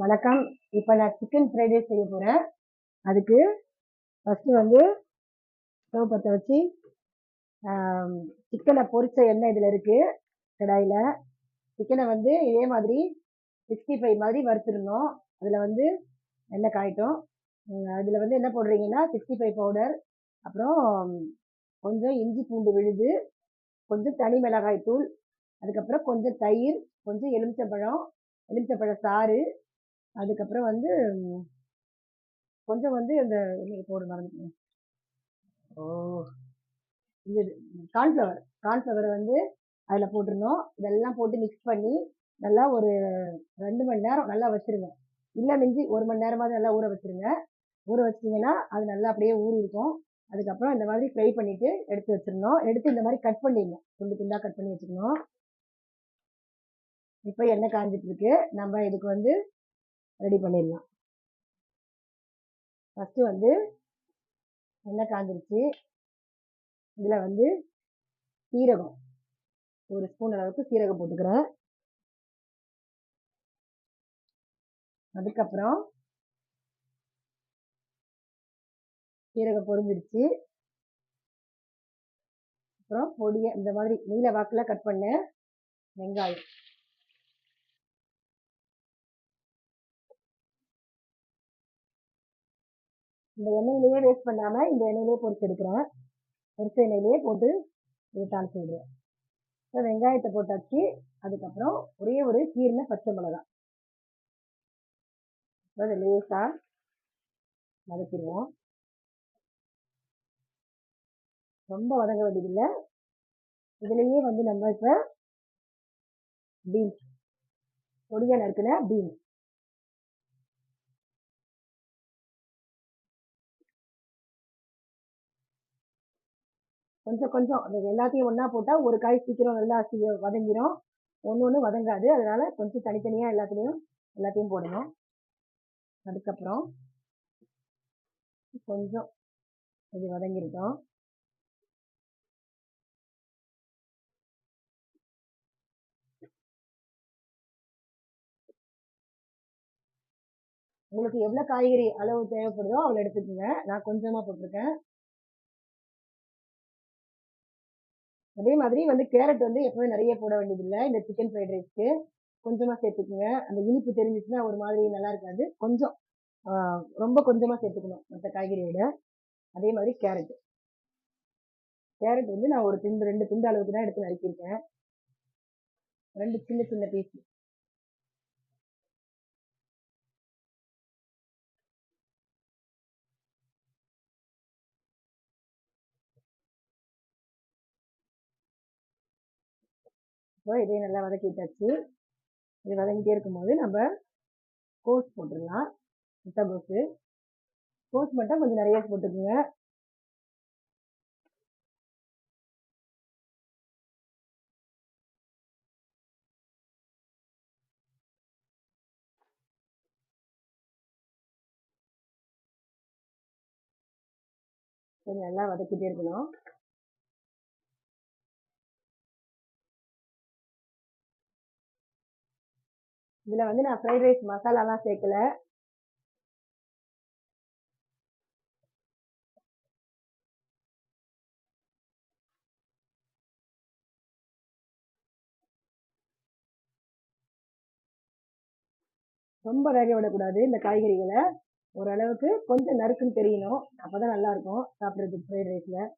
வணக்கம். இப்போ நான் சிக்கன் ஃப்ரைட் ரைஸ் செய்ய போகிறேன். அதுக்கு ஃபஸ்ட்டு வந்து ஸ்டவ் பற்ற வச்சு சிக்கனை பொரிச்ச எண்ணெய் இதில் இருக்குது கடாயில். சிக்கனை வந்து இதே மாதிரி 65 மாதிரி வறுத்துடணும். அதில் வந்து எண்ணெய் காயட்டும். அதில் வந்து என்ன போடுறீங்கன்னா 65 பவுடர், அப்புறம் கொஞ்சம் இஞ்சி பூண்டு விழுது, கொஞ்சம் தனி மிளகாய் தூள், அதுக்கப்புறம் கொஞ்சம் தயிர், கொஞ்சம் எலுமிச்சம்பழம் சாறு, அதுக்கப்புறம் வந்து கொஞ்சம் வந்து இந்த போட மறந்துட்டேன். இது கார்ன்ஃப்ளவர் வந்து அதில் போட்டுருணும். இதெல்லாம் போட்டு மிக்ஸ் பண்ணி நல்லா ஒரு 2 மணி நேரம் நல்லா வச்சிருங்க. இல்லை மிஞ்சி 1 மணி நேரமாவது நல்லா ஊற வச்சிருங்க. ஊற வச்சிட்டிங்கன்னா அது நல்லா அப்படியே ஊறி இருக்கும். அதுக்கப்புறம் இந்த மாதிரி ஃப்ரை பண்ணிட்டு எடுத்து வச்சிடணும். எடுத்து இந்த மாதிரி கட் பண்ணிடணும், துண்டு துண்டாக கட் பண்ணி வச்சுக்கணும். இப்போ எண்ணெய் காஞ்சிட்டு இருக்கு, நம்ம இதுக்கு வந்து ரெடி பண்ணிடலாம். ஃபஸ்ட்டு வந்து எண்ணெய் காஞ்சிருச்சு. இதில் வந்து சீரகம், ஒரு ஸ்பூன் அளவுக்கு சீரகம் போட்டுக்கிறேன். அதுக்கப்புறம் சீரகம் பொரிஞ்சிருச்சு. அப்புறம் பொடியை இந்த மாதிரி நீல வாக்கில் கட் பண்ண வெங்காயம், இந்த எண்ணெயிலேயே வேஸ்ட் பண்ணாமல் இந்த எண்ணெயிலே பொரிச்சு எடுக்கிறேன். பொரிச்ச எண்ணெயிலேயே போட்டு இது தாளிச்சு விடுறேன். இப்போ வெங்காயத்தை போட்டாச்சு. அதுக்கப்புறம் ஒரே ஒரு கீரின பச்சை மிளகாய் அதை லேசாக வதக்கிடுவோம். ரொம்ப வதங்க வேண்டியதில்லை. இதுலேயே வந்து நம்ம இப்போ பீன்ஸ், பொடியாக நறுக்கின பீன்ஸ், கொஞ்சம் கொஞ்சம் அது எல்லாத்தையும் ஒன்றா போட்டால் ஒரு காய் சீக்கிரம் நல்லா வதங்கிடும், ஒன்று வதங்காது. அதனால கொஞ்சம் தனித்தனியாக எல்லாத்தையும் போடணும். அதுக்கப்புறம் கொஞ்சம் இது வதங்கிருக்கோம். உங்களுக்கு எவ்வளோ காய்கறி அளவு தேவைப்படுதோ அவ்வளோ எடுத்துக்கோங்க. நான் கொஞ்சமாக போட்டிருக்கேன். அதே மாதிரி வந்து கேரட் வந்து எப்பவுமே நிறைய போட வேண்டியதில்லை. இந்த சிக்கன் ஃப்ரைட் ரைஸ்க்கு கொஞ்சமாக சேர்த்துக்குங்க. அந்த இனிப்பு தெரிஞ்சிச்சுன்னா ஒரு மாதிரி நல்லா இருக்காது. கொஞ்சம் ரொம்ப கொஞ்சமாக சேர்த்துக்கணும் மற்ற காய்கறியோட. அதே மாதிரி கேரட் வந்து நான் ஒரு 2 துண்டு அளவுக்கு தான் எடுத்து நறுக்கியிருக்கேன். 2 சின்ன சின்ன பீஸ். இப்போ இதையும் நல்லா வதக்கிட்டாச்சு. இது வதங்கிட்டே இருக்கும்போது நம்ம கோஸ் போட்டுடலாம். முட்டைகோஸு, கோஸ் மட்டும் கொஞ்சம் நிறைய போட்டுக்குங்க. கொஞ்சம் நல்லா வதக்கிட்டே இருக்கணும். இதில் வந்து நான் ஃப்ரைட் ரைஸ் மசாலாலாம் சேர்க்கல. ரொம்ப வேக விடக்கூடாது இந்த காய்கறிகளை. ஓரளவுக்கு கொஞ்சம் நறுக்குன்னு தெரியணும், அப்பதான் நல்லா இருக்கும் சாப்பிட்றதுக்கு ஃப்ரைட் ரைஸ்ல.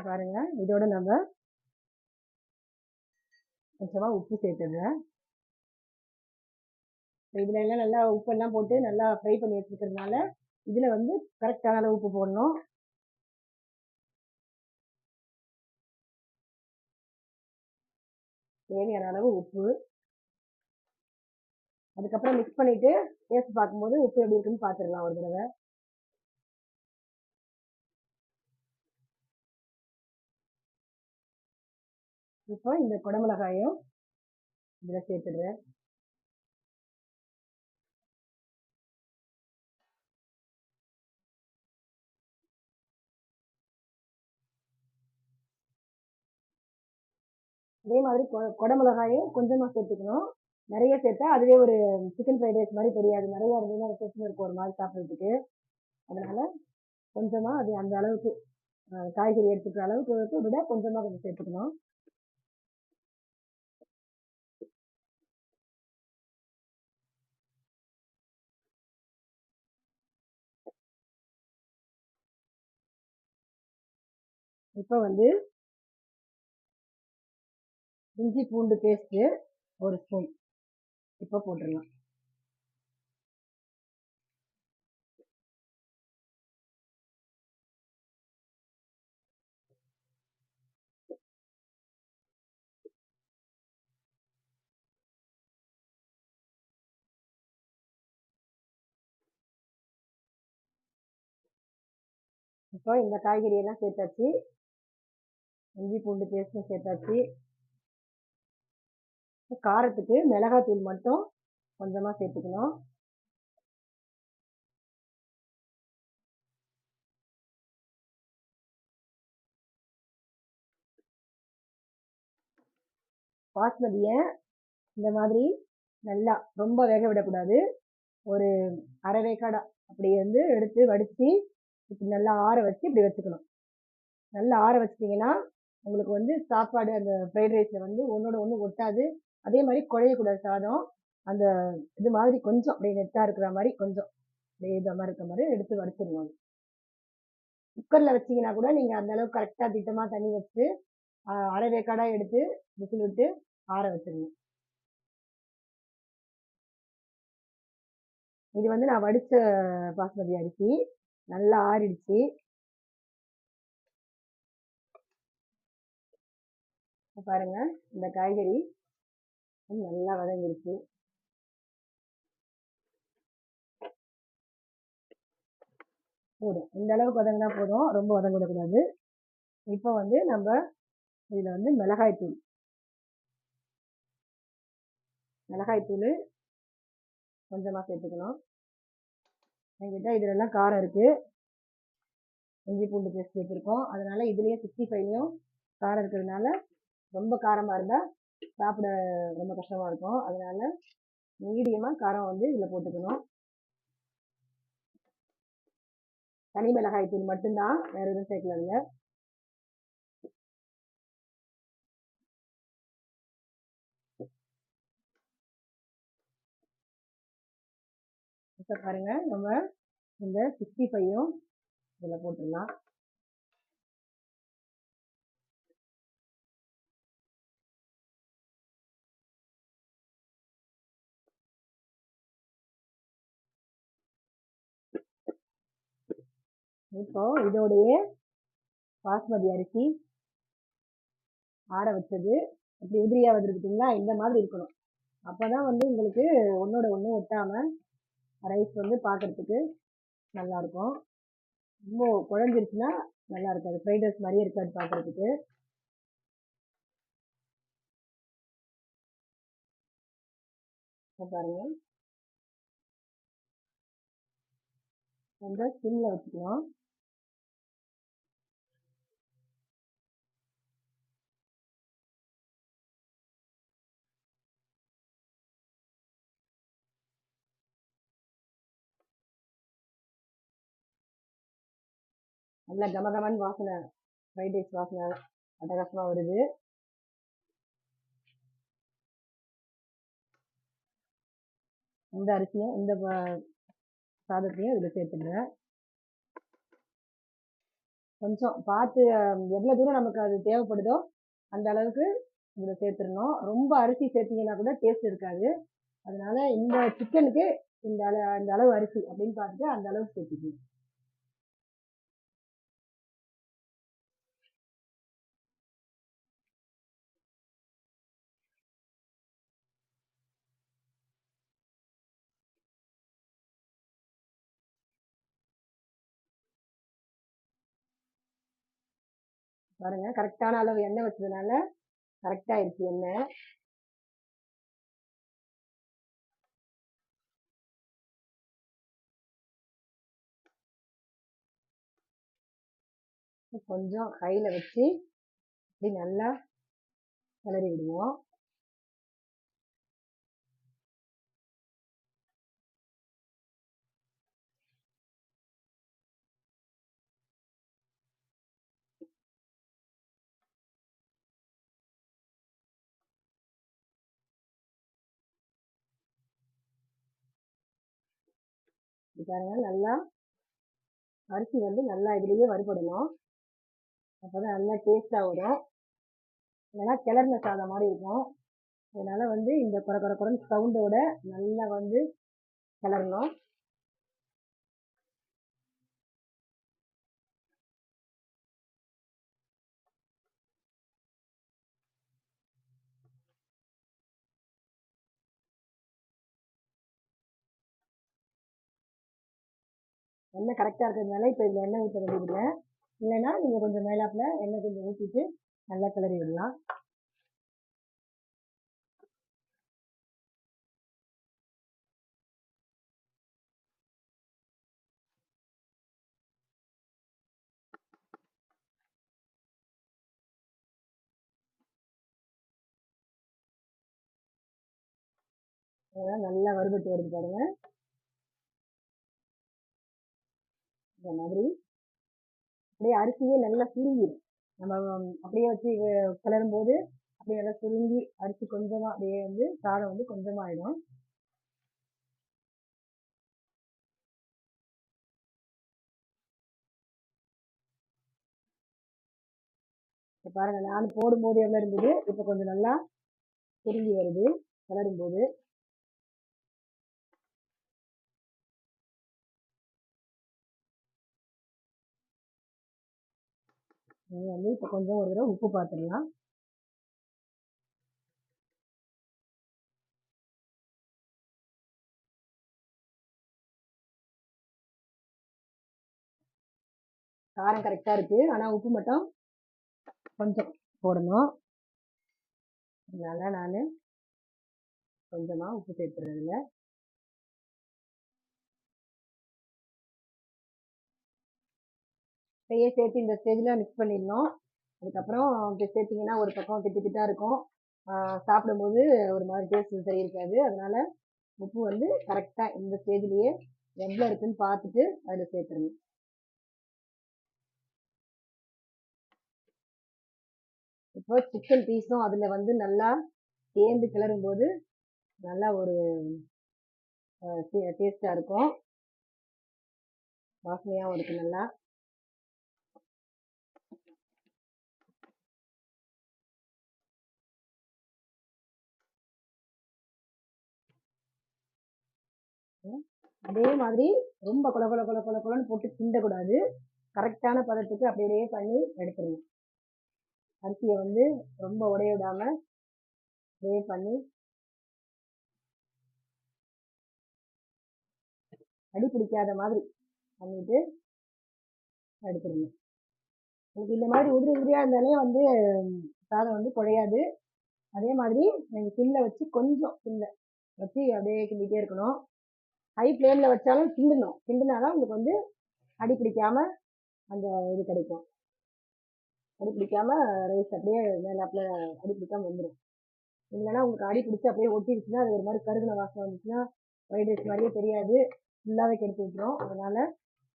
பாருங்க, இதோட நம்ம கொஞ்சமா உப்பு சேர்த்துடுறேன். இதுல எல்லாம் நல்லா உப்பெல்லாம் போட்டு நல்லா ஃப்ரை பண்ணி வச்சுக்கிறதுனால இதுல வந்து கரெக்டான அளவு உப்பு போடணும். தேவையான அளவு உப்பு. அதுக்கப்புறம் மிக்ஸ் பண்ணிட்டு டேஸ்ட் பார்க்கும்போது உப்பு எப்படி இருக்குன்னு பார்த்துடலாம் ஒரு தடவை. இப்போ இந்த குடமிளகாயும் இதில் சேர்த்துடுறேன். அதே மாதிரி குடமிளகாயும் கொஞ்சமாக சேர்த்துக்கணும். நிறைய சேர்த்தா அதுவே ஒரு சிக்கன் ஃப்ரைட் ரைஸ் மாதிரி தெரியாது. நிறைய இருந்ததுன்னா பிரச்சனை இருக்கும் ஒரு மாதிரி சாப்பிட்றதுக்கு. அதனால கொஞ்சமாக அது அந்த அளவுக்கு காய்கறி எடுத்துக்கிற அளவுக்கு விட கொஞ்சமாக கொஞ்சம் சேர்த்துக்கணும். இப்போ வந்து இஞ்சி பூண்டு பேஸ்ட்டு ஒரு ஸ்பூன் இப்போ போட்டுடலாம். இப்போ இந்த காய்கறி எல்லாம் சேர்த்தாச்சு. இஞ்சி பூண்டு பேஸ்ட்டும் சேர்த்தாச்சு. காரத்துக்கு மிளகாத்தூள் மட்டும் கொஞ்சமாக சேர்த்துக்கணும். பாஸ்மதியை இந்த மாதிரி நல்லா ரொம்ப வேக விடக்கூடாது. ஒரு அரை வேக்காடா அப்படி வந்து எடுத்து வடித்து இப்படி நல்லா ஆற வச்சு இப்படி வச்சுக்கணும். நல்லா ஆற வச்சிட்டிங்கன்னா உங்களுக்கு வந்து சாப்பாடு அந்த ஃப்ரைட் ரைஸில் வந்து ஒன்றோட ஒன்று ஒட்டாது. அதே மாதிரி குழையக்கூடாது சாதம். அந்த இது மாதிரி கொஞ்சம் அப்படியே நெட்டாக இருக்கிற மாதிரி கொஞ்சம் அப்படியே இதை மாதிரி இருக்கிற மாதிரி எடுத்து வடிச்சிடணும். குக்கரில் வச்சிங்கன்னா கூட நீங்கள் அந்த அளவுக்கு கரெக்டாக திட்டமாக தண்ணி வச்சு அரை வேக்காடாக எடுத்து விசில் விட்டு ஆற வச்சிடணும். இது வந்து நான் வடித்த பாஸ்மதி அரிசி நல்லா ஆறிடுச்சு. பாருங்க இந்த காய்கறி நல்லா வதங்கிடுச்சு. போதும், இந்த அளவுக்கு வதங்கினா போதும், ரொம்ப வதங்க விடக்கூடாது. இப்போ வந்து நம்ம இதில் வந்து மிளகாய்த்தூள் கொஞ்சமாக சேர்த்துக்கணும். என்கிட்ட இதுலலாம் காரம் இருக்குது. இஞ்சி பூண்டு பேஸ்ட் சேர்த்துருக்கோம். அதனால இதுலேயே 65லையும் காரம் இருக்கிறதுனால ரொம்ப காரமாக இருந்தால் சாப்பிட ரொம்ப கஷ்டமாக இருக்கும். அதனால மீடியமாக காரம் வந்து இதில் போட்டுக்கணும். தனி மிளகாய் தூள் மட்டும்தான், வேற எதுவும் சேர்க்கல இல்லை. இப்போ பாருங்க நம்ம இந்த 65யும் இதில் போட்டுடலாம். இப்போ இதோடைய பாஸ்மதி அரிசி ஆற வச்சது இப்படி உதிரியா வந்துருக்குங்களா, இந்த மாதிரி இருக்கணும். அப்பதான் வந்து உங்களுக்கு ஒன்னோட ஒன்று ஒட்டாம ரைஸ் வந்து பார்க்கறதுக்கு நல்லா இருக்கும். ரொம்ப குழஞ்சிருச்சுன்னா நல்லா இருக்காது, ஃப்ரைட் ரைஸ் மாதிரியே இருக்காது பார்க்கறதுக்கு. பாருங்க கொஞ்சம் சிம்ல வச்சுக்கணும். நல்லா கமகமன் வாசனை, ஃப்ரைட் ரைஸ் வாசனை அட்டகாசமாக வருது. இந்த அரிசியும் இந்த சாதத்தையும் இதில் சேர்த்துடுறேன். கொஞ்சம் பார்த்து எவ்வளோ தூரம் நமக்கு அது தேவைப்படுதோ அந்த அளவுக்கு இதில் சேர்த்துடணும். ரொம்ப அரிசி சேர்த்தீங்கன்னா கூட டேஸ்ட் இருக்காது. அதனால இந்த சிக்கனுக்கு இந்த அளவு அரிசி அப்படின்னு பார்த்துட்டு அந்த அளவுக்கு சேர்த்துக்கணும். பாருங்க கரெக்டான அளவு எண்ணெய் வச்சதுனால கரெக்டா ஆயிடுச்சு எண்ணெய். கொஞ்சம் கையில வச்சு இப்படி நல்லா கிளறி விடுவோம். பாருங்க, நல்லா அரிசி வந்து நல்லா இதுலயே வறுபடணும். அப்பதான் நல்லா டேஸ்டா வரும். இல்லைன்னா கிளறின சாதம் மாதிரி இருக்கும். அதனால வந்து இந்த குறை குறை குறைன்னு சவுண்டோட நல்லா வந்து கிளறணும். எண்ணெய் கரெக்டா இருக்கிறதுனால இப்ப இந்த எண்ணெய் ஊற்ற வேண்டியதில்லை. இல்லைன்னா நீங்க கொஞ்சம் மேலாப்புல எண்ணெய் கொஞ்சம் ஊற்றிட்டு நல்லா கிளறி விடலாம். அதெல்லாம் நல்லா வறுபட்டு வருது பாருங்க. இந்த மாதிரி அப்படியே அரிசியே நல்லா சுருங்கிடும். நம்ம அப்படியே வச்சு கிளறும் போது அப்படியே நல்லா சுருங்கி அரிசி கொஞ்சமா அப்படியே வந்து சாதம் வந்து கொஞ்சமா ஆயிடும். இப்ப பாருங்க, நான் போடும்போது எவ்வளவு இருந்தது, இப்ப கொஞ்சம் நல்லா சுருங்கி வருது கிளறும் போது. நீங்க வந்து இப்ப கொஞ்சம் ஒரு தடவை உப்பு பார்த்துடலாம். காரம் கரெக்டா இருக்கு, ஆனா உப்பு மட்டும் கொஞ்சம் போடணும். அதனால நான் கொஞ்சமா உப்பு சேர்த்துறேன். இதுல இப்பயே சேர்த்து இந்த ஸ்டேஜ்ல மிக்ஸ் பண்ணிடணும். அதுக்கப்புறம் இப்படி சேர்த்தீங்கன்னா ஒரு பக்கம் திட்டு திட்டா இருக்கும். சாப்பிடும்போது ஒரு மாதிரி டேஸ்ட் சரி இருக்காது. அதனால உப்பு வந்து கரெக்டா இந்த ஸ்டேஜ்லயே எவ்வளவு இருக்குன்னு பார்த்துட்டு அதுல சேர்த்துருங்க. இப்போ சிக்கன் பீஸும் அதுல வந்து நல்லா சேர்ந்து கிளறும் போது நல்லா ஒரு டேஸ்டா இருக்கும். வாசனையாகவும் இருக்கு நல்லா. அதே மாதிரி ரொம்ப கொல கொல கொல கொல கொலன்னு போட்டு கிண்டக்கூடாது. கரெக்டான பதத்துக்கு அப்படியே பண்ணி எடுத்துருங்க. அரிசியை வந்து ரொம்ப உடைய விடாம அப்படியே பண்ணி அடி பிடிக்காத மாதிரி பண்ணிட்டு எடுத்துருங்க. உங்களுக்கு இந்த மாதிரி உதிரி உதிரியா இருந்தாலே வந்து சாதம் வந்து குழையாது. அதே மாதிரி நீங்க சிம்ல வச்சு கொஞ்சம் சிம்ல வச்சு அப்படியே கிண்டிட்டே இருக்கணும். ஹை ஃப்ளேம்ல வச்சாலும் கிண்டணும். கிண்டினாதான் உங்களுக்கு வந்து அடி பிடிக்காம அந்த இது கிடைக்கும். அடி பிடிக்காம ரைஸ் அப்படியே மேலாப்புல அடி பிடிக்காம வந்துடும். இல்லைன்னா உங்களுக்கு அடி பிடிச்சி அப்படியே ஒட்டிடுச்சுன்னா அது ஒரு மாதிரி கருகின வாசனை வந்துச்சுன்னா ஃப்ரைட் ரைஸ் மாதிரியே தெரியாது, ஃபுல்லாவே கெடுத்து விட்டுரும். அதனால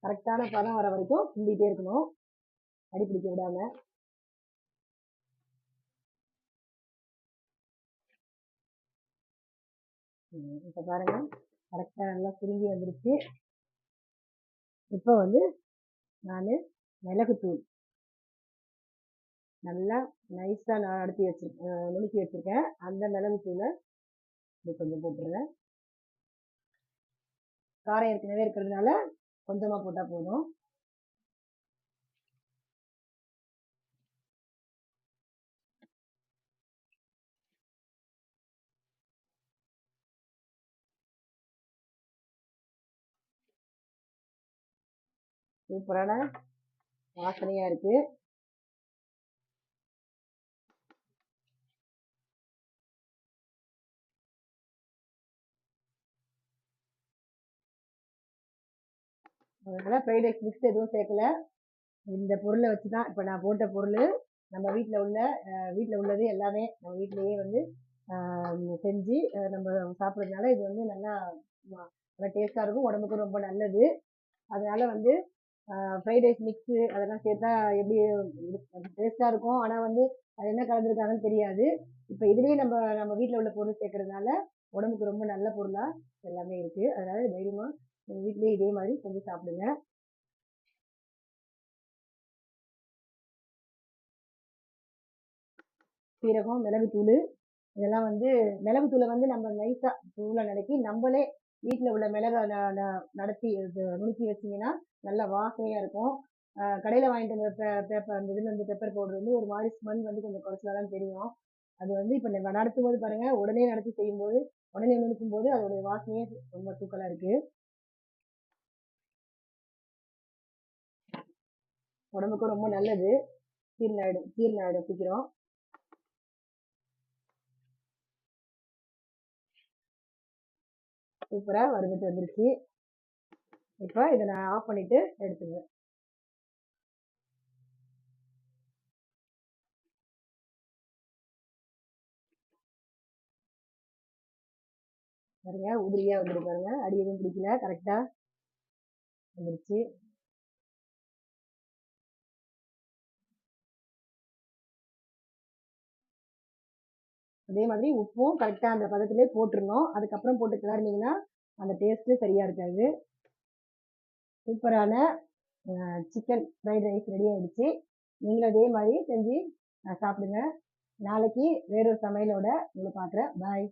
கரெக்டான பதம் வர வரைக்கும் கிண்டிட்டே இருக்கணும், அடி பிடிக்க விடாம. இப்ப பாருங்க, கரெக்டா நல்லா சுருங்கி வந்துருச்சு. இப்போ வந்து நான் மிளகுத்தூள் நல்லா நைஸா நான் அடுத்தி வச்சிருக்கேன், நுணுக்கி வச்சிருக்கேன். அந்த மிளகுத்தூளை இது கொஞ்சம் போட்டுருங்க. காரம் ஏற்கனவே இருக்கிறதுனால கொஞ்சமா போட்டா போதும். சூப்பரான வாசனையா இருக்கு. அதனால ஃப்ரைட் ரைஸ் மிக்ஸ் எதுவும் சேர்க்கல. இந்த பொருளை வச்சு தான் இப்போ நான் போட்ட பொருள் நம்ம வீட்டில் உள்ளது எல்லாமே நம்ம வீட்டிலேயே வந்து செஞ்சு நம்ம சாப்பிட்றதுனால இது வந்து நல்லா நல்லா டேஸ்ட்டாக இருக்கும், உடம்புக்கும் ரொம்ப நல்லது. அதனால வந்து ஃப்ரைட் ரைஸ் மிக்ஸு அதெல்லாம் சேர்த்தா எப்படி டேஸ்ட்டாக இருக்கும், ஆனால் வந்து அது என்ன கலந்துருக்காங்கன்னு தெரியாது. இப்போ இதுலேயே நம்ம நம்ம வீட்டில் உள்ள பொருள் சேர்க்கறதுனால உடம்புக்கு ரொம்ப நல்ல பொருளாக எல்லாமே இருக்குது. அதனால தைரியமாக நீங்கள் வீட்டிலேயே இதே மாதிரி செஞ்சு சாப்பிடுங்க. சீரகம், மிளகுத்தூள் இதெல்லாம் வந்து மிளகுத்தூளை வந்து நம்ம நைஸாக தூளை நறுக்கி நம்மளே வீட்டில் உள்ள மிளகை நடத்தி நுணுக்கி வச்சிங்கன்னா நல்லா வாசனையாக இருக்கும். கடையில் வாங்கிட்டு வந்த பேப்பர் அந்த இதில் வந்து பெப்பர் பவுடர் வந்து ஒரு மாதிரி ஸ்மெல் வந்து கொஞ்சம் குறைச்சலா தான் தெரியும். அது வந்து இப்போ நம்ம நடத்தும் போது பாருங்கள், உடனே நடத்தி செய்யும்போது உடனே நுணுக்கும் போது அதோடைய வாசனையே ரொம்ப தூக்கலாக இருக்குது. உடம்புக்கும் ரொம்ப நல்லது, ஜீரணம் சீக்கிரம். சூப்பராக வறுபட்டு வந்துருச்சு. இப்போ இதை நான் ஆஃப் பண்ணிவிட்டு எடுத்துருவேன். பாருங்க உதிரியா வந்துட்டு பாருங்க, அடி எதுவும் பிடிக்கல, கரெக்டா வந்துருச்சு. அதே மாதிரி உப்பும் கரெக்டா அந்த பதத்திலே போட்டுருணும். அதுக்கப்புறம் போட்டு கிளறினீங்கன்னா அந்த டேஸ்ட்டு சரியா இருக்காது. சூப்பரான சிக்கன் ஃப்ரைட் ரைஸ் ரெடி ஆயிடுச்சு. நீங்களும் அதே மாதிரி செஞ்சு சாப்பிடுங்க. நாளைக்கு வேறொரு சமையலோட உங்களை பார்க்குறேன். பாய்.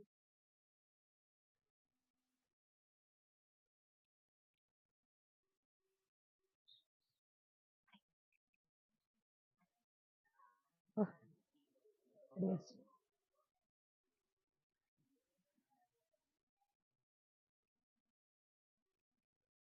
Yes.